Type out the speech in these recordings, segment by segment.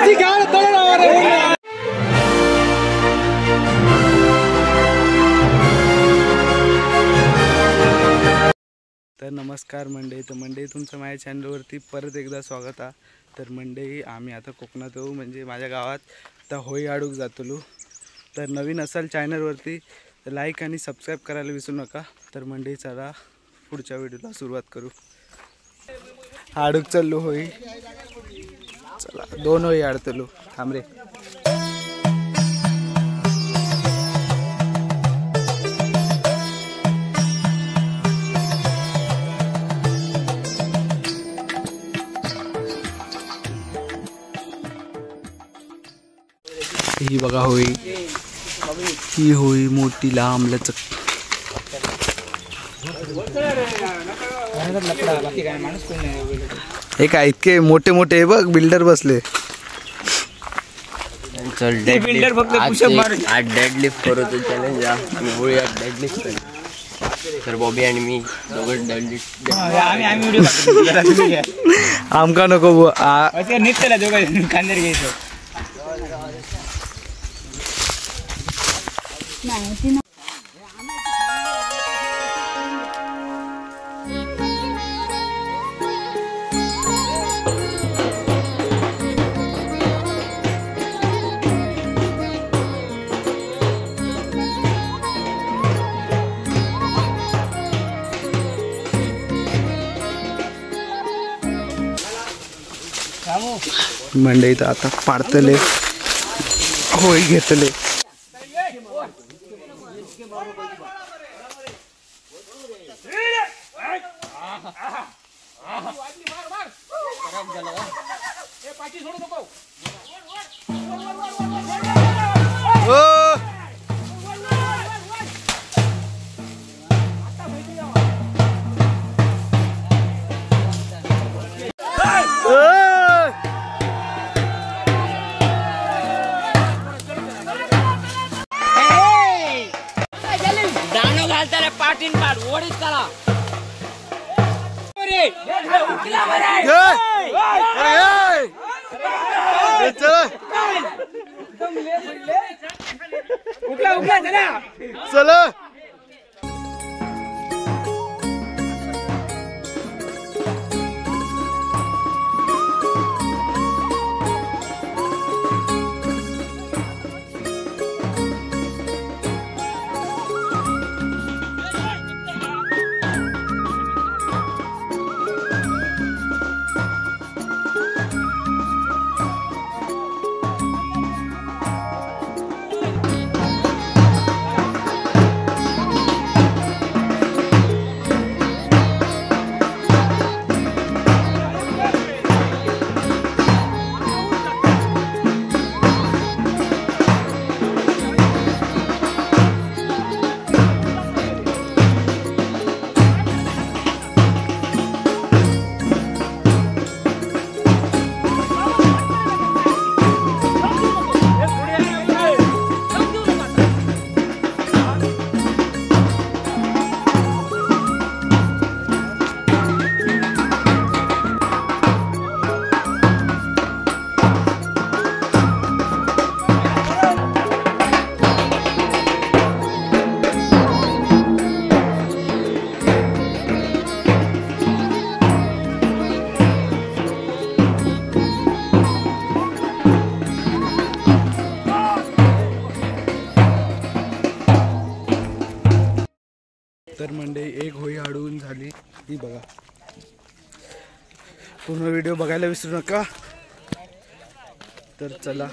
तर नमस्कार मंडळी, तर मंडळी तुमचं माझ्या चॅनलवरती परत एकदा स्वागत आहे। तर मंडळी आम्ही आता कोकणात येऊ म्हणजे माझ्या गावात तर होळी आडूक जातलो। तर नवीन असाल चॅनलवरती तर लाईक आणि सबस्क्राईब करायला विसरू नका। तर मंडळी चला पुढच्या व्हिडिओला सुरुवात करू। आडूक चाललो होळी, चला 2 होळी आडतलो, थांब रे। ही बघा होळी, ही होळी मोठी लांब लचक। हे काय इतके मोठे मोठे बघ बिल्डर बसले। चल बिल्डर फक्त पुशअप मार, आज डेडलिफ्ट करू तो चॅलेंज आणि होळी आज डेडलिफ्ट करू। तर बॉबी आणि मी दोघं डेडलिफ्ट आम्ही व्हिडिओ काढतो। आमका नको अच्छा नीट चला दोघं खांदेर घ्यायचं। मंडई तर आता पाडतले, होळी घेतले। पाटीन पाड ओढीत चला। चला तर मंडळी एक होळी आडवून झाली, ही बघा। पूर्ण व्हिडिओ बघायला विसरू नका। तर चला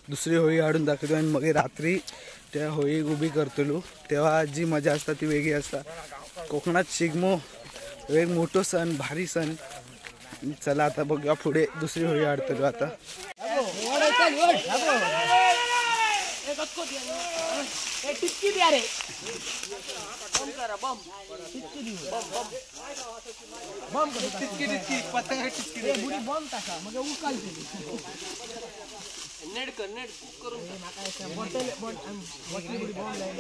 दुसरी होळी आडून दाखवतो आणि मग रात्री त्या होळी उभी करतलो, तेव्हा जी मजा असता ती वेगळी असता। कोकणात शिगमो एक मोठो सण, भारी सण। चला आता बघूया पुढे दुसरी होळी आडतलो आता। टिचकी द्या रे, बम करा बम, टिचकी देऊ, बम टिचकी पतंग टिचकी दे, बुडी बम टाका मग उकालते। नेट करून बॉटल बुडी बम लाईन।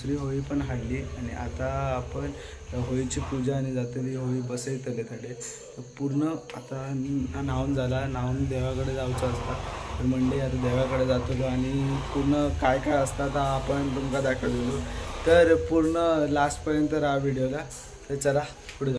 दुसरी होळी पण हाडली आणि आता आपण होळीची पूजा आणि जातली होळी बसयतले थोडे पूर्ण आता न्हावून झाला, न्हावून देवाकडे जायचं असतं तर मंडळी आता देवाकडे जातलो आणि पूर्ण काय काय असतात आपण तुमका दाखवलेलो तर पूर्ण लास्टपर्यंत राहा व्हिडिओला. तर चला पुढे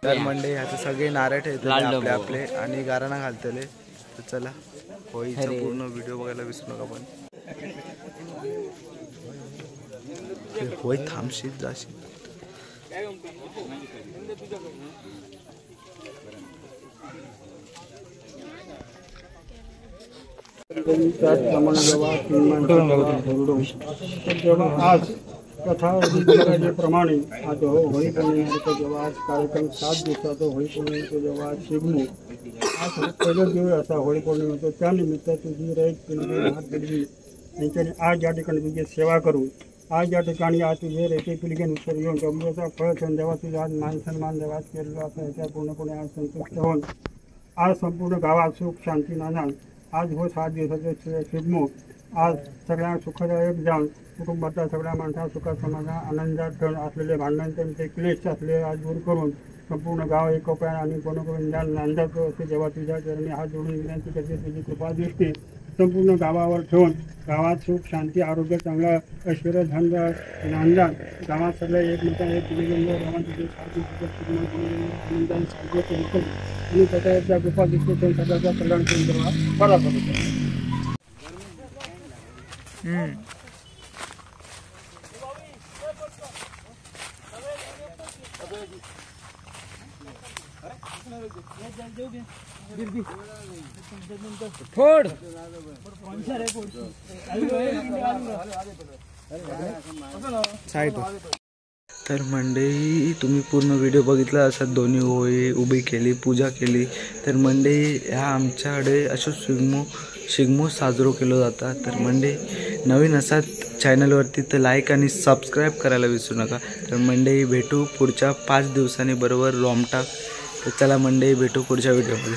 तर मंडळी आता सगळे नारळ ठेवले आपले आपले आणि गाराणा घालतले. तर चला होळीचा पूर्ण व्हिडिओ बघायला विसरू नका. पण होळी थांबशील जाशील. आज कथा प्रमाणे आज होळी पौर्णिमेचा जेव्हा आज कार्यक्रम 7 दिवसाचा होळी पौर्णिमेचा जेव्हा आज शिगमो आज पहिला दिवस असा होळी पौर्णिमेचा त्यानिमित्त तुझी रैत पिढी हात पिढी यांच्याने आज या ठिकाणी तुझी सेवा करू. आज या ठिकाणी आज तुझे रेते पिलगेनुसार येऊन गमल्याचा फळ सण देवा तुझा आज मान सन्मान देवास केलेला असा याच्या पूर्णपणे आज संतुष्ट होऊन आज संपूर्ण गावात सुख शांती नांदाल. आज हो 7 दिवसाचा शिगमो आज सगळ्या सुखदायक जाऊन कुटुंबातल्या सगळ्या माणसा सुखात समाधान आनंदात ठेवून असलेले भांडणांचे क्लेश असले आज दूर करून संपूर्ण गाव एकोप्यान आणि कोणकोण नांदाचं असे जेव्हा तुझ्या चरणी हात जोडून विनंती करते. तुझी कृपा दृष्टी संपूर्ण गावावर ठेवून गावात सुख शांती आरोग्य चांगला ऐश्वर्य धन नांदा गावात सगळं एकमेकांना एक गावात तुझे आनंदाने साजरे आणि त्याच्या कृपा दृष्टी सगळ्याचा कल्याण करून बरा पडतो. तर मंडळी तुम्ही पूर्ण व्हिडिओ बघितला असाल. दोन्ही होळी उभी केली, पूजा केली. तर मंडळी ह्या आमच्याकडे असं शिगमो साजरो केलो जाता. तर मंडळी नवीन असाल चॅनलवरती तर लाईक आणि सबस्क्राईब करायला विसरू नका. तर मंडळी भेटू पुढच्या 5 दिवसांनी बरोबर रोमटाक. तर चला मंडळी भेटू पुढच्या व्हिडिओमध्ये.